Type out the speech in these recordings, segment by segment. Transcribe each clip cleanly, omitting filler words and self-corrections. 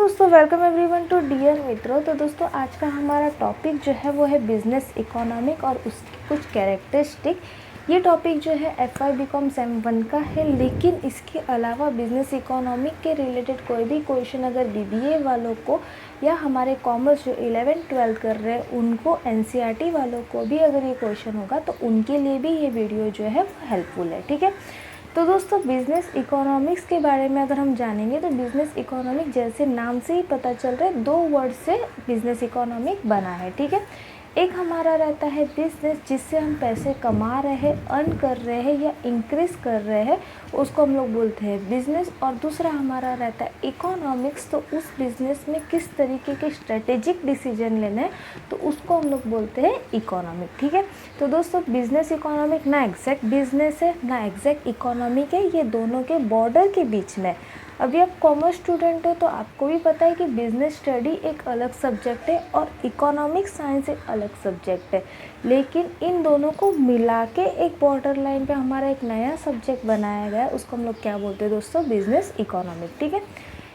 दोस्तों, welcome everyone to dear मित्रों। तो दोस्तों, आज का हमारा टॉपिक जो है वो है बिजनेस इकोनॉमिक और उसकी कुछ कैरेक्टरिस्टिक। ये टॉपिक जो है FY BCom सेम 1 का है, लेकिन इसके अलावा बिजनेस इकोनॉमिक के रिलेटेड कोई भी क्वेश्चन अगर BBA वालों को या हमारे कॉमर्स जो 11th-12th कर रहे हैं उनको, NCERT वालों को भी अगर ये क्वेश्चन होगा तो उनके लिए भी ये वीडियो जो है वो हेल्पफुल है। ठीक है, तो दोस्तों, बिज़नेस इकोनॉमिक्स के बारे में अगर हम जानेंगे तो बिज़नेस इकोनॉमिक जैसे नाम से ही पता चल रहा है, दो वर्ड से बिज़नेस इकोनॉमिक बना है। ठीक है, एक हमारा रहता है बिज़नेस जिससे हम पैसे कमा रहे हैं, अर्न कर रहे हैं या इंक्रीज़ कर रहे हैं, उसको हम लोग बोलते हैं बिज़नेस। और दूसरा हमारा रहता है इकोनॉमिक्स, तो उस बिज़नेस में किस तरीके के स्ट्रेटेजिक डिसीजन लेना है तो उसको हम लोग बोलते हैं इकोनॉमिक। ठीक है, तो दोस्तों, बिज़नेस इकोनॉमिक ना एग्जैक्ट बिजनेस है ना एग्जैक्ट इकोनॉमिक है, ये दोनों के बॉर्डर के बीच में। अभी आप कॉमर्स स्टूडेंट हो तो आपको भी पता है कि बिज़नेस स्टडी एक अलग सब्जेक्ट है और इकोनॉमिक साइंस एक अलग सब्जेक्ट है, लेकिन इन दोनों को मिला के एक बॉर्डर लाइन पे हमारा एक नया सब्जेक्ट बनाया गया है, उसको हम लोग क्या बोलते हैं दोस्तों, बिज़नेस इकोनॉमिक। ठीक है,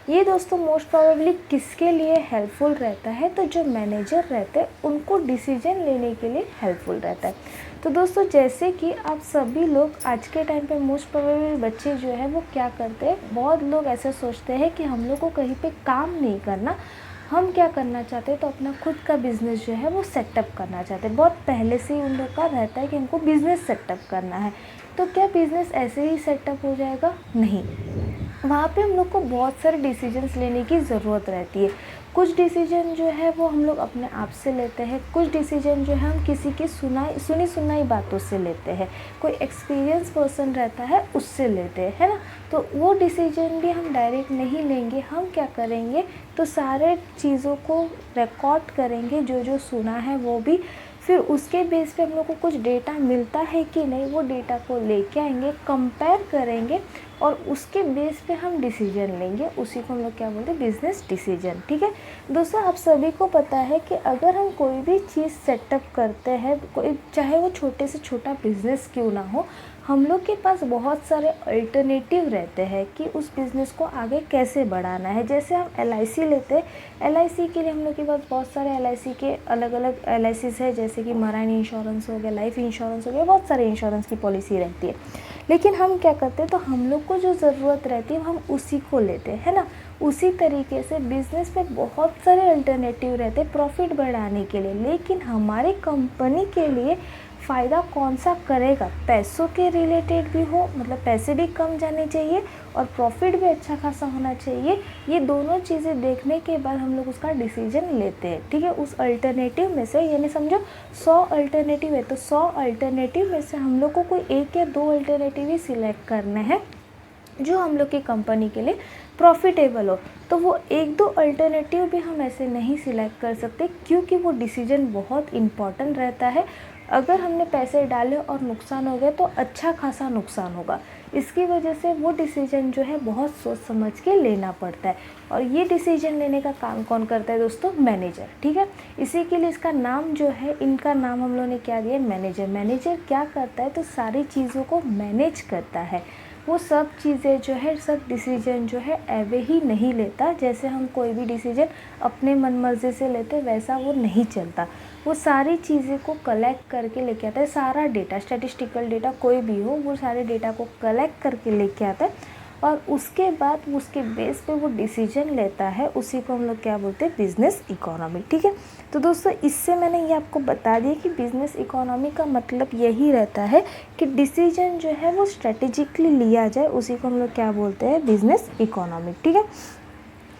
ये दोस्तों मोस्ट प्रोबेबली किसके लिए हेल्पफुल रहता है, तो जो मैनेजर रहते हैं उनको डिसीजन लेने के लिए हेल्पफुल रहता है। तो दोस्तों, जैसे कि आप सभी लोग आज के टाइम पे मोस्ट प्रोबेबली बच्चे जो है वो क्या करते हैं, बहुत लोग ऐसे सोचते हैं कि हम लोग को कहीं पे काम नहीं करना, हम क्या करना चाहते हैं तो अपना खुद का बिज़नेस जो है वो सेटअप करना चाहते हैं। बहुत पहले से ही उन लोग का रहता है कि हमको बिज़नेस सेटअप करना है। तो क्या बिज़नेस ऐसे ही सेटअप हो जाएगा? नहीं, वहाँ पे हम लोग को बहुत सारे डिसीजंस लेने की ज़रूरत रहती है। कुछ डिसीजन जो है वो हम लोग अपने आप से लेते हैं, कुछ डिसीजन जो है हम किसी की सुनी सुनाई बातों से लेते हैं, कोई एक्सपीरियंस पर्सन रहता है उससे लेते हैं, है ना। तो वो डिसीजन भी हम डायरेक्ट नहीं लेंगे, हम क्या करेंगे तो सारे चीज़ों को रिकॉर्ड करेंगे, जो जो सुना है वो भी, फिर उसके बेस पे हम लोग को कुछ डेटा मिलता है कि नहीं, वो डेटा को लेके आएंगे, कंपेयर करेंगे और उसके बेस पे हम डिसीजन लेंगे। उसी को हम लोग क्या बोलते हैं, बिज़नेस डिसीजन। ठीक है दोस्तों, आप सभी को पता है कि अगर हम कोई भी चीज़ सेटअप करते हैं, कोई चाहे वो छोटे से छोटा बिज़नेस क्यों ना हो, हम लोग के पास बहुत सारे अल्टरनेटिव रहते हैं कि उस बिज़नेस को आगे कैसे बढ़ाना है। जैसे हम LIC लेते हैं, LIC के लिए हम लोग के पास बहुत सारे LIC के अलग अलग LICs है, जैसे कि मराइन इंश्योरेंस हो गया, लाइफ इंश्योरेंस हो गया, बहुत सारे इंश्योरेंस की पॉलिसी रहती है। लेकिन हम क्या करते हैं, तो हम लोग को जो ज़रूरत रहती है हम उसी को लेते हैं, है ना। उसी तरीके से बिज़नेस में बहुत सारे अल्टरनेटिव रहते हैं प्रॉफिट बढ़ाने के लिए, लेकिन हमारी कंपनी के लिए फ़ायदा कौन सा करेगा, पैसों के रिलेटेड भी हो, मतलब पैसे भी कम जाने चाहिए और प्रॉफिट भी अच्छा खासा होना चाहिए। ये दोनों चीज़ें देखने के बाद हम लोग उसका डिसीजन लेते हैं। ठीक है, उस अल्टरनेटिव में से, यानी समझो 100 अल्टरनेटिव है तो 100 अल्टरनेटिव में से हम लोग को कोई एक या दो अल्टरनेटिव ही सिलेक्ट करने हैं जो हम लोग की कंपनी के लिए प्रॉफिटेबल हो। तो वो एक दो अल्टरनेटिव भी हम ऐसे नहीं सिलेक्ट कर सकते, क्योंकि वो डिसीजन बहुत इम्पॉर्टेंट रहता है। अगर हमने पैसे डाले और नुकसान हो गया तो अच्छा खासा नुकसान होगा। इसकी वजह से वो डिसीजन जो है बहुत सोच समझ के लेना पड़ता है, और ये डिसीजन लेने का काम कौन करता है दोस्तों, मैनेजर। ठीक है, इसी के लिए इसका नाम जो है, इनका नाम हम लोगों ने क्या दिया, मैनेजर। मैनेजर क्या करता है, तो सारी चीज़ों को मैनेज करता है। वो सब चीज़ें जो है, सब डिसीजन जो है ऐवे ही नहीं लेता, जैसे हम कोई भी डिसीजन अपने मन मर्जी से लेते वैसा वो नहीं चलता। वो सारी चीज़ें को कलेक्ट करके लेके आता है, सारा डेटा, स्टैटिस्टिकल डेटा कोई भी हो, वो सारे डेटा को कलेक्ट करके लेके आता है और उसके बाद उसके बेस पे वो डिसीजन लेता है। उसी को हम लोग क्या बोलते हैं, बिज़नेस इकोनॉमी। ठीक है, तो दोस्तों, इससे मैंने ये आपको बता दिया कि बिज़नेस इकोनॉमी का मतलब यही रहता है कि डिसीजन जो है वो स्ट्रेटेजिकली लिया जाए, उसी को हम लोग क्या बोलते हैं, बिज़नेस इकोनॉमी। ठीक है,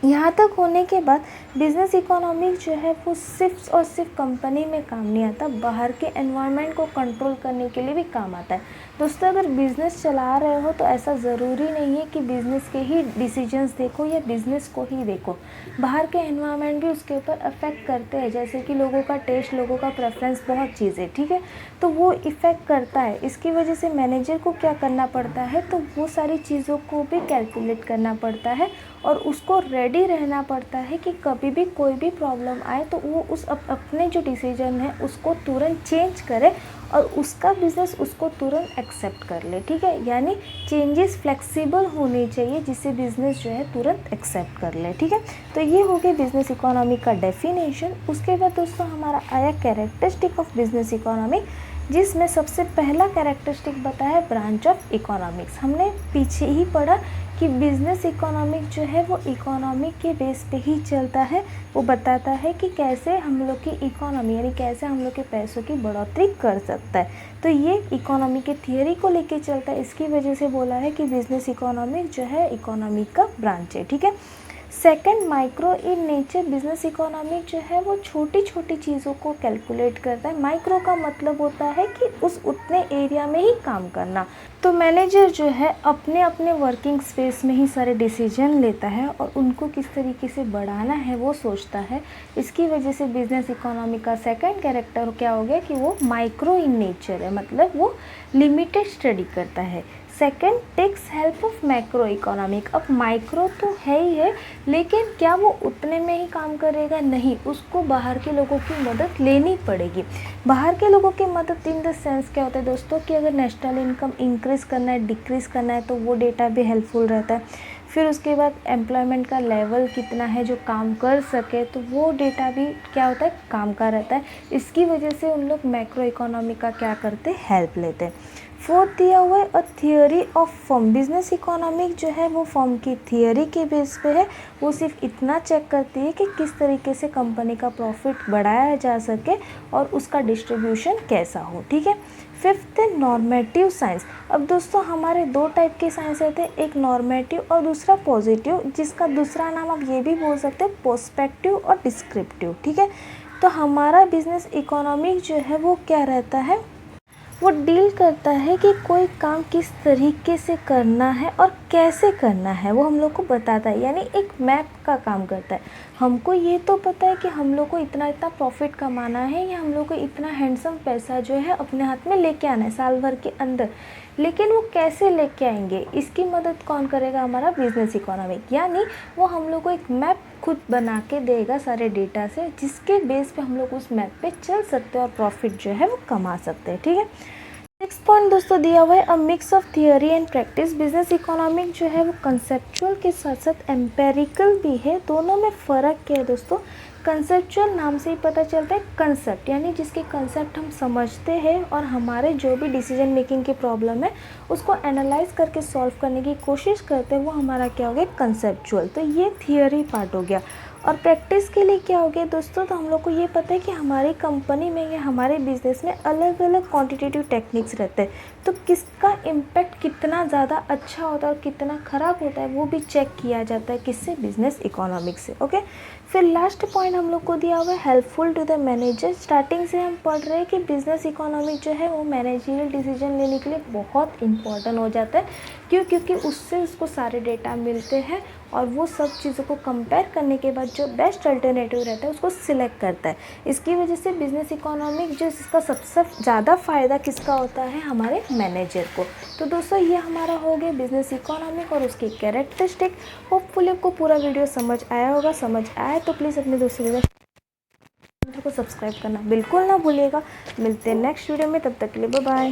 यहाँ तक होने के बाद बिज़नेस इकोनॉमिक जो है वो सिर्फ और सिर्फ कंपनी में काम नहीं आता, बाहर के एनवायरनमेंट को कंट्रोल करने के लिए भी काम आता है। दोस्तों, अगर बिज़नेस चला रहे हो तो ऐसा ज़रूरी नहीं है कि बिज़नेस के ही डिसीजंस देखो या बिज़नेस को ही देखो, बाहर के एनवायरनमेंट भी उसके ऊपर अफेक्ट करते हैं, जैसे कि लोगों का टेस्ट, लोगों का प्रेफरेंस, बहुत चीज़ें। ठीक है, तो वो इफ़ेक्ट करता है। इसकी वजह से मैनेजर को क्या करना पड़ता है, तो वो सारी चीज़ों को भी कैलकुलेट करना पड़ता है और उसको रेडी रहना पड़ता है कि कभी भी कोई भी प्रॉब्लम आए तो वो उस अपने जो डिसीजन है उसको तुरंत चेंज करे और उसका बिज़नेस उसको तुरंत एक्सेप्ट कर ले, ठीक है। यानी चेंजेस फ्लेक्सिबल होने चाहिए जिससे बिज़नेस जो है तुरंत एक्सेप्ट कर ले, ठीक है। तो ये हो गया बिज़नेस इकोनॉमी का डेफिनेशन। उसके बाद दोस्तों हमारा आया कैरेक्टरिस्टिक ऑफ बिज़नेस इकोनॉमी, जिसमें सबसे पहला कैरेक्टरिस्टिक बताया ब्रांच ऑफ इकोनॉमिक्स। हमने पीछे ही पढ़ा कि बिज़नेस इकोनॉमिक जो है वो इकोनॉमिक के बेस पे ही चलता है। वो बताता है कि कैसे हम लोग की इकोनॉमी यानी कैसे हम लोग के पैसों की बढ़ोतरी कर सकता है। तो ये इकोनॉमी के थियरी को लेके चलता है, इसकी वजह से बोला है कि बिज़नेस इकोनॉमिक जो है इकोनॉमी का ब्रांच है, ठीक है। Second, micro in nature business economic जो है वो छोटी छोटी चीज़ों को कैलकुलेट करता है। माइक्रो का मतलब होता है कि उस उतने एरिया में ही काम करना। तो मैनेजर जो है अपने अपने वर्किंग स्पेस में ही सारे डिसीजन लेता है और उनको किस तरीके से बढ़ाना है वो सोचता है। इसकी वजह से बिजनेस इकोनॉमी का सेकंड कैरेक्टर क्या हो गया कि वो माइक्रो इन नेचर है, मतलब वो लिमिटेड स्टडी करता है। Second, takes help of macro economic. अब माइक्रो तो है ही है, लेकिन क्या वो उतने में ही काम करेगा? नहीं, उसको बाहर के लोगों की मदद लेनी पड़ेगी। बाहर के लोगों की मदद इन द सेंस क्या होता है दोस्तों कि अगर नेशनल इनकम इंक्रीज़ करना है, डिक्रीज़ करना है, तो वो डेटा भी हेल्पफुल रहता है। फिर उसके बाद एम्प्लॉयमेंट का लेवल कितना है जो काम कर सके, तो वो डेटा भी क्या होता है, काम का रहता है। इसकी वजह से उन लोग मैक्रो इकोनॉमी का क्या करते, हेल्प लेते हैं। फोर्थ दिया हुआ है a theory of firm. Business economic जो है वो फर्म की थियोरी के बेस पे है। वो सिर्फ इतना चेक करती है कि किस तरीके से कंपनी का प्रॉफिट बढ़ाया जा सके और उसका डिस्ट्रीब्यूशन कैसा हो, ठीक है। Fifth, normative science. अब दोस्तों हमारे दो टाइप के साइंस रहते हैं, एक नॉर्मेटिव और दूसरा पॉजिटिव, जिसका दूसरा नाम आप ये भी बोल सकते हैं पर्सपेक्टिव और डिस्क्रिप्टिव, ठीक है। तो हमारा बिजनेस इकोनॉमिक जो है वो क्या रहता है, वो डील करता है कि कोई काम किस तरीके से करना है और कैसे करना है, वो हम लोग को बताता है। यानी एक मैप का काम करता है। हमको ये तो पता है कि हम लोग को इतना इतना प्रॉफिट कमाना है या हम लोग को इतना हैंडसम पैसा जो है अपने हाथ में लेके आना है साल भर के अंदर, लेकिन वो कैसे लेके आएंगे, इसकी मदद कौन करेगा, हमारा बिजनेस इकोनॉमिक। यानी वो हम लोग को एक मैप खुद बना के देगा सारे डेटा से, जिसके बेस पे हम लोग उस मैप पे चल सकते हैं और प्रॉफिट जो है वो कमा सकते हैं, ठीक है। नेक्स्ट पॉइंट दोस्तों दिया हुआ है अ mix of theory and practice. Business economic जो है वो कंसेप्चुअल के साथ साथ एम्पेरिकल भी है। दोनों में फ़र्क क्या है दोस्तों, कंसेप्चुअल नाम से ही पता चलता है, कंसेप्ट यानी जिसके कंसेप्ट हम समझते हैं और हमारे जो भी डिसीजन मेकिंग की प्रॉब्लम है उसको एनालाइज करके सॉल्व करने की कोशिश करते हैं, वो हमारा क्या हो गया, कंसेप्चुअल। तो ये थियोरी पार्ट हो गया। और प्रैक्टिस के लिए क्या हो गया दोस्तों, तो हम लोग को ये पता है कि हमारी कंपनी में या हमारे बिज़नेस में अलग अलग क्वांटिटेटिव टेक्निक्स रहते हैं, तो किसका इम्पैक्ट कितना ज़्यादा अच्छा होता है और कितना ख़राब होता है वो भी चेक किया जाता है, किससे, बिजनेस इकोनॉमिक्स से, ओके। फिर लास्ट पॉइंट हम लोग को दिया हुआ है helpful to the manager. Starting से हम पढ़ रहे हैं कि बिजनेस इकोनॉमिक जो है वो मैनेजरियल डिसीजन लेने के लिए बहुत इंपॉर्टेंट हो जाता है। क्यों? क्योंकि उससे उसको सारे डेटा मिलते हैं और वो सब चीज़ों को कंपेयर करने के बाद जो बेस्ट अल्टरनेटिव रहता है उसको सिलेक्ट करता है। इसकी वजह से बिजनेस इकोनॉमिक जो इसका सबसे ज़्यादा फ़ायदा किसका होता है, हमारे मैनेजर को। तो दोस्तों ये हमारा हो गया बिजनेस इकोनॉमिक और उसकी कैरेक्टरिस्टिक। होपफुली आपको पूरा वीडियो समझ आया होगा। समझ आया तो प्लीज़ अपने दोस्तों के साथ चैनल को सब्सक्राइब करना बिल्कुल ना भूलिएगा। मिलते हैं नेक्स्ट वीडियो में, तब तक के लिए बाय बाय।